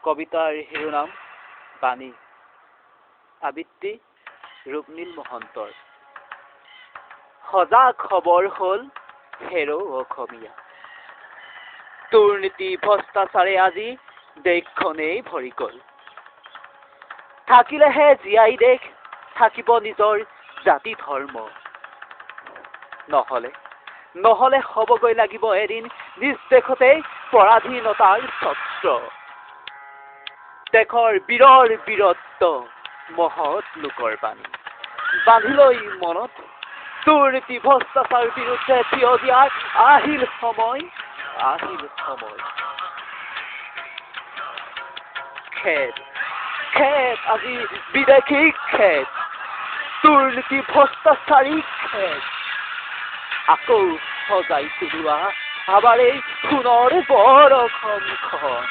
কবিতাৰ শিৰোনাম বাণী, আবৃত্তি ৰূপনীল মহন্তৰ। সজাগ খবৰ হ'ল হেৰৌ অসমীয়া, দুৰ্নীতি ভ্ৰষ্টাচাৰে আজি দেশখনেই ভৰি গ'ল। থাকিলেহে জীয়াই দেশ, থাকিব নিজৰ জাতি ধৰ্ম, নহলে হ'বগৈ লাগিব এদিন নিজ দেশতেই পৰাধীনতাৰ ছত্ৰ। দেশৰ বীৰৰ বীৰত্ব মহৎ লোকৰ বাণী বান্ধিলৈ মনত, দুৰ্নীতি ভ্ৰষ্টাচাৰ বিৰুদ্ধে থিয় দিয়াৰ আহিল সময়। খেদ আজি বিদেশী খেদ, দুৰ্নীতি ভ্ৰষ্টাচাৰী খেদ, আকৌ সজাই তোলোৱা আমাৰ এই সোণৰ বৰষুণখন।